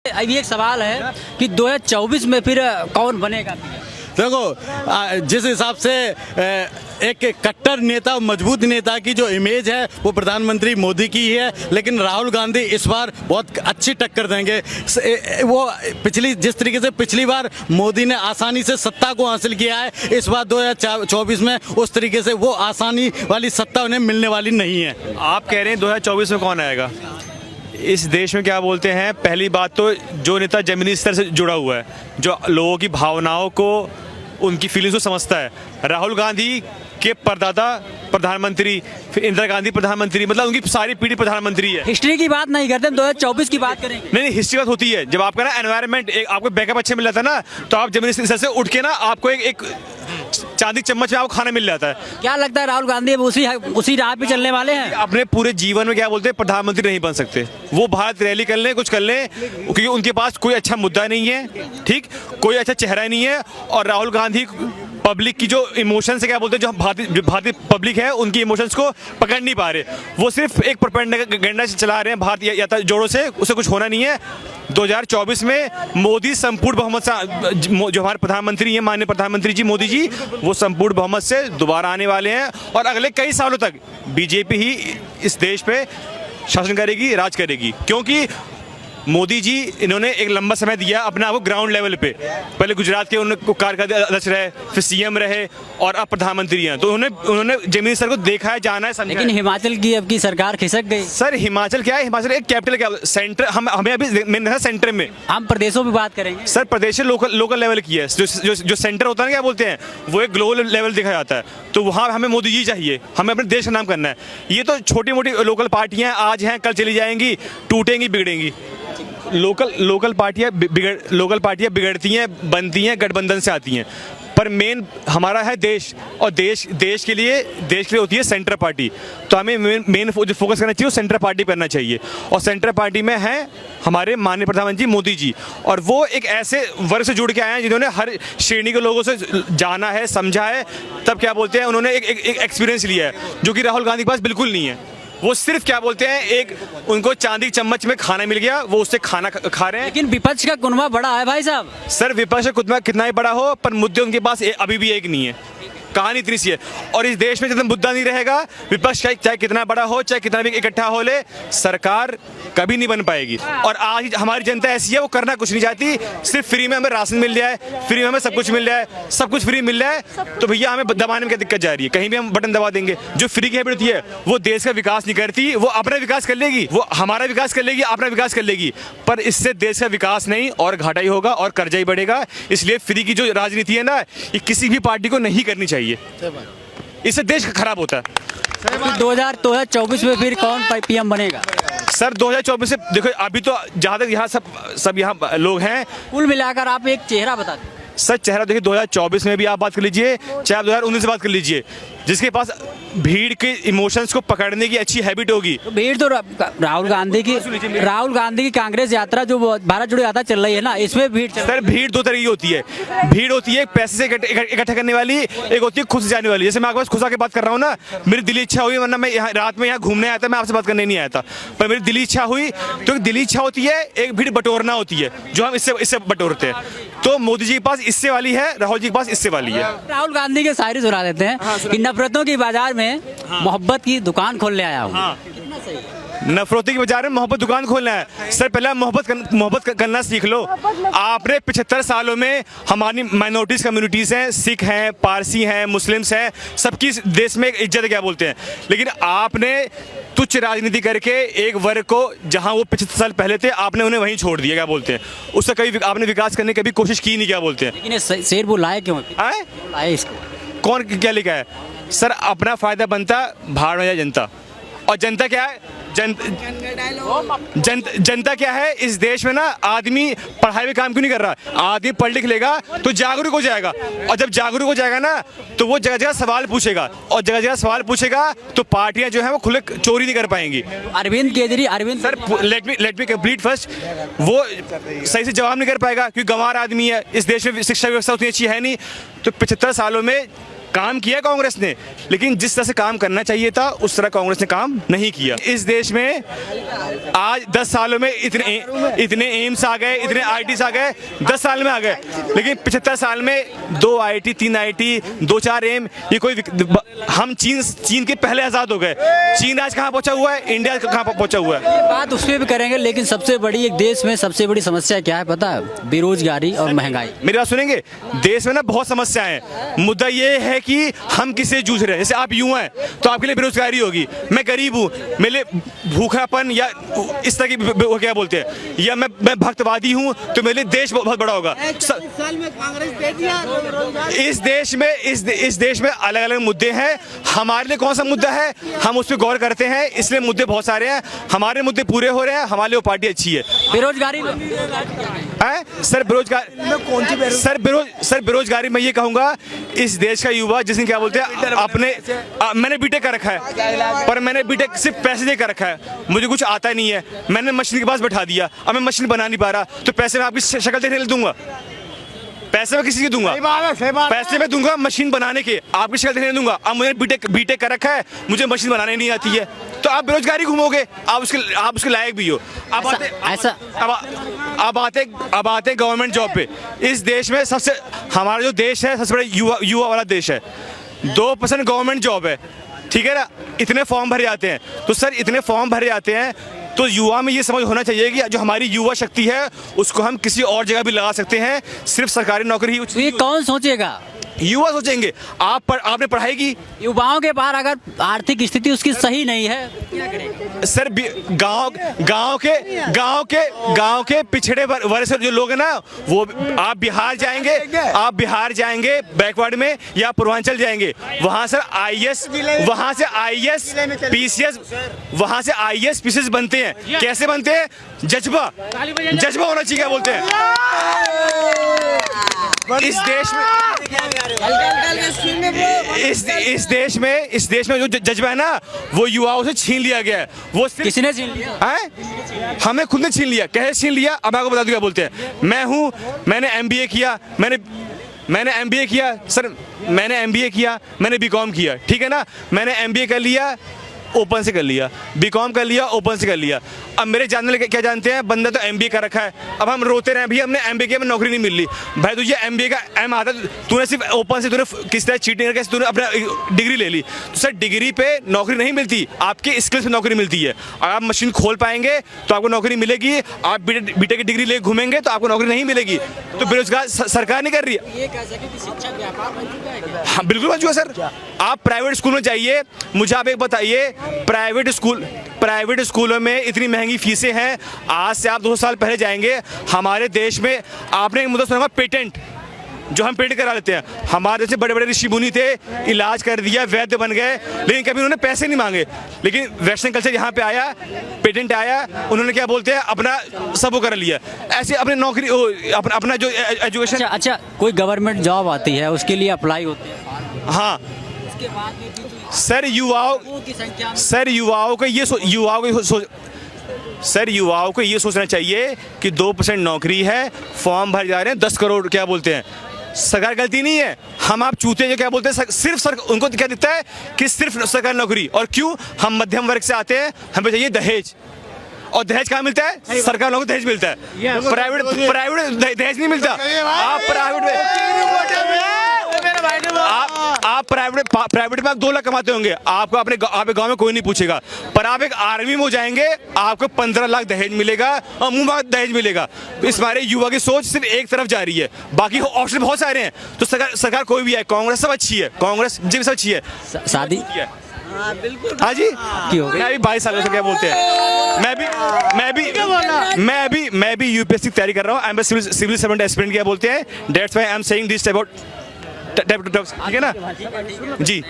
अभी एक सवाल है कि 2024 में फिर कौन बनेगा? देखो, जिस हिसाब से एक कट्टर नेता, मजबूत नेता की जो इमेज है वो प्रधानमंत्री मोदी की ही है, लेकिन राहुल गांधी इस बार बहुत अच्छी टक्कर देंगे। वो जिस तरीके से पिछली बार मोदी ने आसानी से सत्ता को हासिल किया है, इस बार 2024 में उस तरीके से वो आसानी वाली सत्ता उन्हें मिलने वाली नहीं है। आप कह रहे हैं 2024 में कौन आएगा? इस देश में क्या बोलते हैं, पहली बात तो जो नेता जमीनी स्तर से जुड़ा हुआ है, जो लोगों की भावनाओं को, उनकी फीलिंग्स को समझता है। राहुल गांधी के परदादा प्रधानमंत्री, फिर इंदिरा गांधी प्रधानमंत्री, मतलब उनकी सारी पीढ़ी प्रधानमंत्री है। हिस्ट्री की बात नहीं करते, 2024 की बात करेंगे। नहीं, हिस्ट्री बात होती है। जब आपका ना एनवायरनमेंट, एक आपको बैकअप अच्छे मिल जाता है ना, तो आप जमीनी स्तर से उठ के ना आपको एक चांदी चम्मच में आपको खाना मिल जाता है। क्या लगता है राहुल गांधी अब उसी राह पे चलने वाले हैं? अपने पूरे जीवन में क्या बोलते हैं, प्रधानमंत्री नहीं बन सकते। वो भारत रैली कर लें, कुछ कर लें, क्योंकि उनके पास कोई अच्छा मुद्दा नहीं है, ठीक, कोई अच्छा चेहरा नहीं है। और राहुल गांधी पब्लिक की जो इमोशंस है, क्या बोलते हैं, जो भारतीय पब्लिक है, उनकी इमोशंस को पकड़ नहीं पा रहे। वो सिर्फ एक प्रोपेगेंडा चला रहे हैं भारत यात्रा जोड़ों से, उससे कुछ होना नहीं है। 2024 में मोदी संपूर्ण बहुमत से, जो हमारे प्रधानमंत्री हैं, माननीय प्रधानमंत्री जी मोदी जी, वो संपूर्ण बहुमत से दोबारा आने वाले हैं और अगले कई सालों तक बीजेपी ही इस देश पे शासन करेगी, राज करेगी। क्योंकि मोदी जी, इन्होंने एक लंबा समय दिया अपने आप को ग्राउंड लेवल पे। पहले गुजरात के उन्होंने कार्यकारी अध्यक्ष रहे, फिर सीएम रहे और अब प्रधानमंत्री हैं, तो उन्होंने जमीनी स्तर को देखा है, जाना है, समझा। लेकिन हिमाचल की अब की सरकार खिसक गई। सर, हिमाचल क्या है? हिमाचल एक कैपिटल, क्या सेंटर, हमें अभी मेन है सेंटर में। हम प्रदेशों की बात करेंगे। सर, प्रदेश लोकल लेवल की है। जो सेंटर होता है ना, क्या बोलते हैं, वो एक ग्लोबल लेवल देखा जाता है। तो वहाँ हमें मोदी जी चाहिए, हमें अपने देश का नाम करना है। ये तो छोटी मोटी लोकल पार्टियां आज हैं, कल चली जाएंगी, टूटेंगी, बिगड़ेंगी। लोकल पार्टियां बिगड़ती हैं, बनती हैं, गठबंधन से आती हैं। पर मेन हमारा है देश, और देश के लिए होती है सेंटर पार्टी। तो हमें मेन जो फोकस करना चाहिए वो सेंटर पार्टी पर करना चाहिए। और सेंटर पार्टी में है हमारे माननीय प्रधानमंत्री मोदी जी, और वो एक ऐसे वर्ग से जुड़ के आए हैं जिन्होंने हर श्रेणी के लोगों से जाना है, समझा है, तब क्या बोलते हैं, उन्होंने एक एक्सपीरियंस लिया है, जो कि राहुल गांधी के पास बिल्कुल नहीं है। वो सिर्फ क्या बोलते हैं, एक उनको चांदी चम्मच में खाना मिल गया, वो उससे खाना खा रहे हैं। लेकिन विपक्ष का कुनबा बड़ा है भाई साहब। सर, विपक्ष का कुनबा कितना ही बड़ा हो, पर मुद्दे उनके पास अभी भी एक नहीं है। कहानी इतनी सी है। और इस देश में जब मुद्दा नहीं रहेगा, विपक्ष चाहे कितना बड़ा हो, चाहे कितना भी इकट्ठा हो ले, सरकार कभी नहीं बन पाएगी। और आज हमारी जनता ऐसी है, वो करना कुछ नहीं चाहती, सिर्फ फ्री में हमें राशन मिल जाए, फ्री में हमें सब कुछ मिल जाए, सब कुछ फ्री मिल जाए, तो भैया हमें दबाने में क्या दिक्कत जा रही है? कहीं भी हम बटन दबा देंगे। जो फ्री की हैबिट होती है, वो देश का विकास नहीं करती, वो अपना विकास कर लेगी, वो हमारा विकास कर लेगी, अपना विकास कर लेगी, पर इससे देश का विकास नहीं, और घाटा ही होगा और कर्जा ही बढ़ेगा। इसलिए फ्री की जो राजनीति है ना, ये किसी भी पार्टी को नहीं करनी चाहिए, इससे देश खराब होता है। 2024 में फिर कौन पीएम बनेगा? सर, 2024 से देखो, अभी तो जहाँ तक यहाँ सब यहाँ लोग हैं, कुल मिलाकर आप एक चेहरा बता दें। सर, चेहरा देखिए, 2024 में भी आप बात कर लीजिए, चाहे आप 2019 से बात कर लीजिए, जिसके पास भीड़ के इमोशंस को पकड़ने की अच्छी हैबिट होगी। तो भीड़ तो राहुल गांधी की कांग्रेस यात्रा, जो भारत जोड़ो यात्रा चल रही है ना, इसमें भीड़ सर, भीड़ दो तरह की होती है। भीड़ होती है पैसे से इकट्ठा करने वाली, एक होती है खुद से जाने वाली। जैसे मैं आपके पास खुश आके बात कर रहा हूँ ना, मेरी दिली इच्छा हुई, वरना मैं रात में यहाँ घूमने आया था, मैं आपसे बात करने नहीं आया था, पर मेरी दिली इच्छा हुई। तो दिली इच्छा होती है, एक भीड़ बटोरना होती है, जो हम इससे बटोरते हैं। तो मोदी जी के पास इससे वाली है, राहुल जी के पास इससे वाली है। राहुल गांधी के शायरी सुना देते हैं कि नफरतों की बाजार में मोहब्बत की दुकान खोलने आया हूँ। नफरतों की बाजार में मोहब्बत दुकान खोलना है। सर, पहले मोहब्बत करना सीख लो। आपने 75 सालों में हमारी माइनॉरिटीज कम्युनिटीज हैं, सिख हैं, पारसी हैं, मुस्लिम्स हैं, सबकी देश में एक इज्जत है, क्या बोलते हैं। लेकिन आपने तुच्छ राजनीति करके एक वर्ग को, जहां वो 75 साल पहले थे, आपने उन्हें वहीं छोड़ दिया, क्या बोलते हैं। उससे कभी आपने विकास करने की कभी कोशिश की नहीं, क्या बोलते हैं। लेकिन ये शेर वो लाए क्यों आए? लाए इसको कौन क्या लिखा है? सर, अपना फायदा बनता, भाड़ में जाए जनता। और जनता क्या है? जनता क्या है इस देश में ना? आदमी पढ़ाई में काम क्यों नहीं कर रहा? आदमी पढ़ लिख लेगा तो जागरूक हो जाएगा, और जब जागरूक हो जाएगा ना, तो वो जगह जगह सवाल पूछेगा, और जगह जगह सवाल पूछेगा तो पार्टियां जो है वो खुले चोरी नहीं कर पाएंगी। Arvind sir, let me complete first. वो सही से जवाब नहीं कर पाएगा, क्योंकि गंवार आदमी है, इस देश में शिक्षा व्यवस्था उतनी अच्छी है नहीं। तो 75 सालों में काम किया कांग्रेस ने, लेकिन जिस तरह से काम करना चाहिए था उस तरह कांग्रेस ने काम नहीं किया। इस देश में आज 10 सालों में इतने एम्स आ गए, इतने आईटीज आ गए, 10 साल में आ गए, लेकिन 75 साल में 2 आईटी, 3 आईटी, 2-4 एम, ये कोई हम चीन के पहले आजाद हो गए। चीन आज कहाँ पहुंचा हुआ है, इंडिया कहाँ पहुंचा हुआ है। बात उस पर भी करेंगे, लेकिन सबसे बड़ी एक देश में सबसे बड़ी समस्या क्या है पता है? बेरोजगारी और महंगाई। मेरी बात सुनेंगे, देश में ना बहुत समस्याएं हैं। मुद्दा ये है कि हम किससे जूझ रहे हैं। जैसे आप युवा हैं तो आपके लिए बेरोजगारी होगी, मैं गरीब हूँ, मेरे लिए भूखापन या इस तरह की वो क्या बोलते हैं, या मैं भक्तवादी हूँ तो मेरे लिए देश बहुत बड़ा होगा। साल में कांग्रेस दे दिया। इस देश में अलग अलग मुद्दे हैं। हमारे लिए कौन सा मुद्दा है हम उस पर गौर करते हैं, इसलिए मुद्दे बहुत सारे हैं। हमारे मुद्दे पूरे हो रहे हैं, हमारे लिए वो पार्टी अच्छी है। बेरोजगारी हैं सर, बेरोजगारी मैं ये कहूँगा, इस देश का युवा जिसने क्या बोलते हैं अपने मैंने बीटेक कर रखा है, पर मैंने बीटेक सिर्फ पैसे दे कर रखा है, मुझे कुछ आता नहीं है। मैंने मशीन के पास बैठा दिया, अब मैं मशीन बना नहीं पा रहा, तो पैसे मैं आपकी शक्ल देखने दूंगा? पैसे मैं किसी को दूंगा? पैसे मैं दूंगा मशीन बनाने के, आपकी शक्ल देखने दूंगा। अब मुझे बीटेक कर रखा है, मुझे मशीन बनाने नहीं आती है, तो आप बेरोजगारी घूमोगे, आप उसके लायक भी हो। अब आते गवर्नमेंट जॉब पे। इस देश में हमारा जो देश है सबसे बड़ा युवा वाला देश है। 2% गवर्नमेंट जॉब है, ठीक है ना। इतने फॉर्म भरे जाते हैं, तो सर इतने फॉर्म भरे जाते हैं तो युवा में ये समझ होना चाहिए कि जो हमारी युवा शक्ति है उसको हम किसी और जगह भी लगा सकते हैं, सिर्फ सरकारी नौकरी ही। तो ये कौन सोचेगा? युवा सोचेंगे। आपने पढ़ाई की, युवाओं के पास अगर आर्थिक स्थिति उसकी सही नहीं है क्या करेगा? सर गांव के पिछड़े वर्ग से जो लोग हैं ना, वो आप बिहार जाएंगे बैकवर्ड में, या पूर्वांचल जाएंगे, वहां से आईएएस पीसीएस बनते हैं। कैसे बनते हैं? जज्बा होना चाहिए, क्या बोलते हैं। इस देश में जो जज्बा है ना, वो युवाओं से छीन लिया गया है। वो किसने छीन लिया? है हमने खुद ने छीन लिया। कैसे छीन लिया अब आपको बता दूं क्या बोलते हैं। मैंने एमबीए किया, मैंने एमबीए किया सर, मैंने बीकॉम किया, ठीक है ना। मैंने एमबीए कर लिया, ओपन से कर लिया, बीकॉम कर लिया, ओपन से कर लिया। अब मेरे जानने लगे क्या जानते हैं, बंदा तो एमबीए कर रखा है। अब हम रोते रहे भैया हमने एमबीए किया, नौकरी नहीं मिल रही। भाई तुझे एमबीए का एम आता, तूने सिर्फ ओपन से किस तरह चीटिंग करके तूने अपना डिग्री ले ली। तो सर डिग्री पे नौकरी नहीं मिलती, आपके स्किल्स पे नौकरी मिलती है। अगर आप मशीन खोल पाएंगे तो आपको नौकरी मिलेगी, आप बीटेक की डिग्री ले घूमेंगे तो आपको नौकरी नहीं मिलेगी। तो बेरोजगार सरकार नहीं कर रही है। हाँ बिल्कुल बन चुका सर। आप प्राइवेट स्कूल में जाइए, मुझे आप एक बताइए, प्राइवेट स्कूलों में इतनी महंगी फीसें हैं। आज से आप 2 साल पहले जाएंगे हमारे देश में, आपने एक मुद्दा सुना होगा पेटेंट, जो हम पेटेंट करा लेते हैं। हमारे जैसे बड़े बड़े ऋषि मुनि थे, इलाज कर दिया, वैद्य बन गए, लेकिन कभी उन्होंने पैसे नहीं मांगे। लेकिन वेस्टर्न कल्चर यहाँ पे आया, पेटेंट आया, उन्होंने क्या बोलते हैं अपना सब वो कर लिया। ऐसे अपने नौकरी अपना जो एजुकेशन। अच्छा, कोई गवर्नमेंट जॉब आती है उसके लिए अप्लाई होती है, हाँ उसके बाद में भी सर युवाओं को ये सोचना चाहिए कि 2% नौकरी है, फॉर्म भर जा रहे हैं 10 करोड़, क्या बोलते हैं, सरकार गलती नहीं है। हम आप चूते जो क्या बोलते हैं, सिर्फ उनको क्या दिखता है कि सिर्फ सरकारी नौकरी। और क्यों? हम मध्यम वर्ग से आते हैं, हमें चाहिए दहेज, और दहेज कहाँ मिलता है? सरकार लोगों को दहेज मिलता है, प्राइवेट दहेज नहीं मिलता। आप प्राइवेट में आप 2 लाख कमाते होंगे, आपको अपने गांव में कोई नहीं पूछेगा। पर आप एक आर्मी में हो जाएंगे, आपको 15 लाख दहेज मिलेगा और मुंह में दहेज मिलेगा। तो इस बारे युवा की सोच सिर्फ एक तरफ जा रही है, बाकी ऑप्शन बहुत सारे हैं। तो सरकार कोई भी है, कांग्रेस सब अच्छी है, कांग्रेस जी सब अच्छी है। शादी हाँ जी क्यों? मैं अभी 22 साल से, क्या बोलते हैं, मैं भी यूपीएससी की तैयारी कर रहा हूँ। I am civil servant aspirant, क्या बोलते हैं, that's why I am saying this about ठीक है ना। जी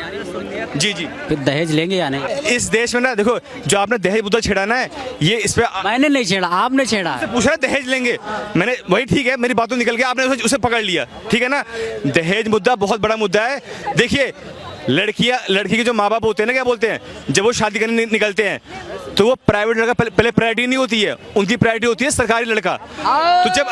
फिर दहेज लेंगे या नहीं? इस देश में ना देखो, जो आपने दहेज मुद्दा छेड़ा ना है, ये इस पे मैंने नहीं छेड़ा, आपने छेड़ा है। पूछा दहेज लेंगे, मैंने वही, ठीक है, मेरी बातों निकल गया, आपने उसे पकड़ लिया, ठीक है ना। दहेज मुद्दा बहुत बड़ा मुद्दा है। देखिए लड़की के जो माँ बाप होते हैं ना, क्या बोलते हैं, जब वो शादी करने निकलते हैं तो वो प्राइवेट लड़का पहले प्रायोरिटी नहीं होती है, उनकी प्रायोरिटी होती है सरकारी लड़का। तो जब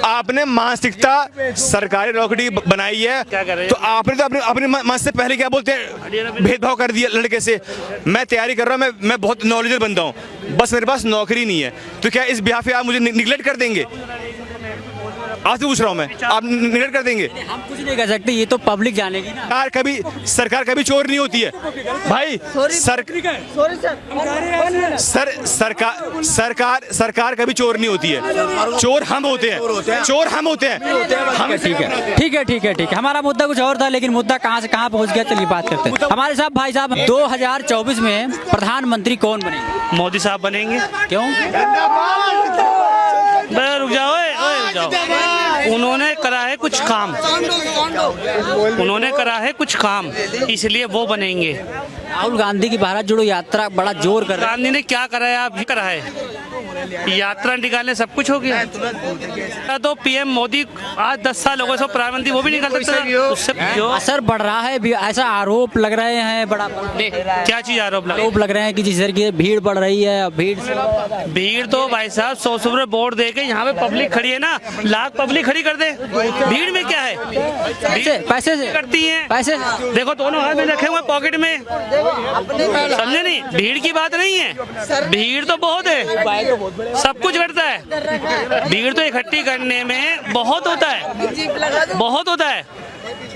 आपने मानसिकता सरकारी नौकरी बनाई है तो आपने तो अपने मन से पहले क्या बोलते हैं, भेदभाव कर दिया लड़के से। मैं तैयारी कर रहा हूँ, मैं बहुत नॉलेजेबल बंदा हूँ, बस मेरे पास नौकरी नहीं है, तो क्या इस बिहाफ पे आप मुझे निगलेक्ट कर देंगे? आपसे पूछ रहा हूँ मैं, आप निगलेक्ट कर देंगे? हम कुछ नहीं कर सकते, ये तो पब्लिक जानेगी ना। सरकार कभी चोर नहीं होती है भाई। सरकार कभी चोर नहीं होती है, चोर हम होते हैं, चोर हम होते हैं। ठीक है हमारा मुद्दा कुछ और था, लेकिन मुद्दा कहाँ से कहाँ पहुँच गया, चलिए बात करते हैं। हमारे साहब भाई साहब 2024 में प्रधानमंत्री कौन बनेंगे? मोदी साहब बनेंगे। क्यों? रुक जाओ, रुक जाओ। उन्होंने करा है कुछ काम, उन्होंने करा है कुछ काम, इसलिए वो बनेंगे। राहुल गांधी की भारत जोड़ो यात्रा बड़ा जोर कर रहा है। गांधी ने क्या करा है? आप करा है यात्रा निकालने, सब कुछ हो गया। तो पीएम मोदी आज 10 साल हो गए, सब प्रधानमंत्री वो भी निकाल सकते। उससे असर बढ़ रहा है, ऐसा आरोप लग रहे हैं, बड़ा क्या चीज आरोप लग रहे हैं कि जिस तरीके से भीड़ बढ़ रही है। भीड़ तो भाई साहब 100 रुपये वोट दे के यहाँ पे पब्लिक खड़ी है ना, लाख पब्लिक खड़ी कर दे, भीड़ में क्या है? पैसे से करती है, पैसे देखो दोनों हाथ में रखे हुए पॉकेट में, समझे नहीं? भीड़ की बात नहीं है, भीड़ तो बहुत है, सब कुछ करता है। भीड़ तो इकट्ठी करने में बहुत होता है, बहुत होता है,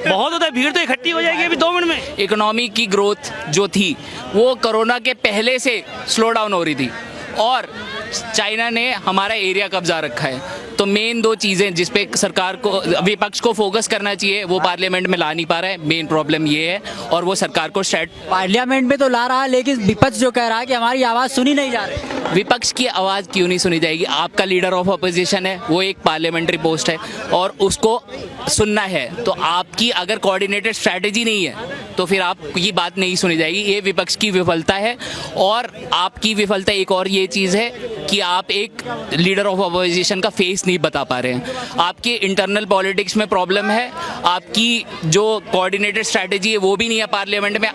बहुत होता है। भीड़ तो इकट्ठी हो जाएगी अभी 2 मिनट में। इकोनॉमी की ग्रोथ जो थी वो कोरोना के पहले से स्लो डाउन हो रही थी, और चाइना ने हमारा एरिया कब्जा रखा है। तो मेन 2 चीज़ें जिस पे सरकार को, विपक्ष को फोकस करना चाहिए, वो पार्लियामेंट में ला नहीं पा रहा है, मेन प्रॉब्लम ये है। और वो सरकार को पार्लियामेंट में तो ला रहा है, लेकिन विपक्ष जो कह रहा है कि हमारी आवाज़ सुनी नहीं जा रही। विपक्ष की आवाज़ क्यों नहीं सुनी जाएगी? आपका लीडर ऑफ अपोजिशन है, वो एक पार्लियामेंट्री पोस्ट है और उसको सुनना है। तो आपकी अगर कोऑर्डिनेटेड स्ट्रैटेजी नहीं है तो फिर आपकी बात नहीं सुनी जाएगी। ये विपक्ष की विफलता है। और आपकी विफलता एक और ये चीज़ है कि आप एक लीडर ऑफ अपोजिशन का फेस नहीं बता पा रहे हैं। आपके इंटरनल पॉलिटिक्स में प्रॉब्लम है, आपकी जो कोऑर्डिनेटेड स्ट्रैटेजी है वो भी नहीं है पार्लियामेंट में।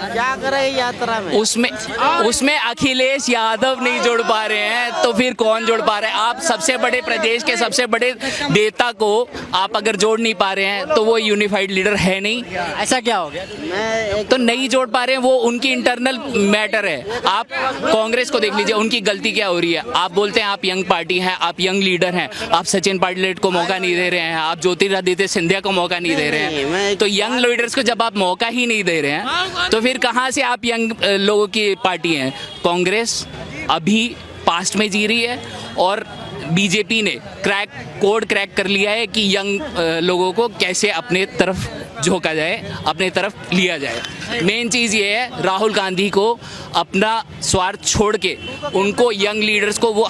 क्या करे यात्रा में? उसमें अखिलेश यादव नहीं जोड़ पा रहे हैं, तो फिर कौन जोड़ पा रहे हैं? आप सबसे बड़े प्रदेश के सबसे बड़े नेता को आप अगर जोड़ नहीं पा रहे हैं तो वो यूनिफाइड लीडर है नहीं। ऐसा क्या हो गया? तो नहीं जोड़ पा रहे हैं, वो उनकी इंटरनल मैटर है। आप कांग्रेस को देख लीजिए, उनकी गलती क्या हो रही है। आप बोलते हैं आप यंग पार्टी हैं, आप यंग लीडर हैं, आप सचिन पायलट को मौका नहीं दे रहे हैं, आप ज्योतिरादित्य सिंधिया को मौका नहीं दे रहे हैं। तो यंग लीडर्स को जब आप मौका ही नहीं दे रहे हैं तो फिर कहाँ से आप यंग लोगों की पार्टी हैं? कांग्रेस अभी पास्ट में जी रही है और बीजेपी ने कोड क्रैक कर लिया है कि यंग लोगों को कैसे अपने तरफ झोंका जाए, अपने तरफ लिया जाए। मेन चीज़ ये है, राहुल गांधी को अपना स्वार्थ छोड़ के उनको यंग लीडर्स को वो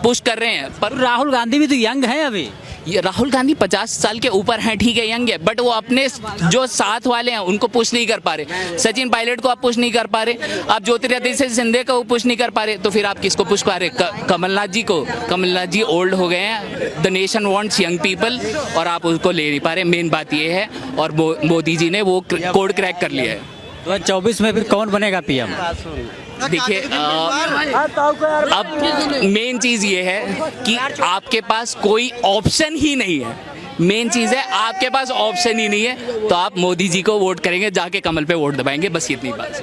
पुश कर रहे हैं। पर राहुल गांधी भी तो यंग है अभी। ये राहुल गांधी 50 साल के ऊपर हैं, ठीक है, यंग है, बट वो अपने जो साथ वाले हैं उनको पुश नहीं कर पा रहे। सचिन पायलट को आप पुश नहीं कर पा रहे, आप ज्योतिरादित्य सिंधिया को पुश नहीं कर पा रहे, तो फिर आप किसको पुश कर रहे? कमलनाथ जी को। कमलनाथ जी ओल्ड हो गए हैं, the nation wants young people, और आप उसको ले नहीं पा रहे। मेन बात ये है, और मोदी जी ने वो कोड क्रैक कर लिया है। 2024 में फिर कौन बनेगा पीएम? देखिए, अब मेन चीज़ ये है कि आपके पास कोई ऑप्शन ही नहीं है। मेन चीज़ है, आपके पास ऑप्शन ही नहीं है, तो आप मोदी जी को वोट करेंगे, जाके कमल पे वोट दबाएंगे, बस इतनी बात।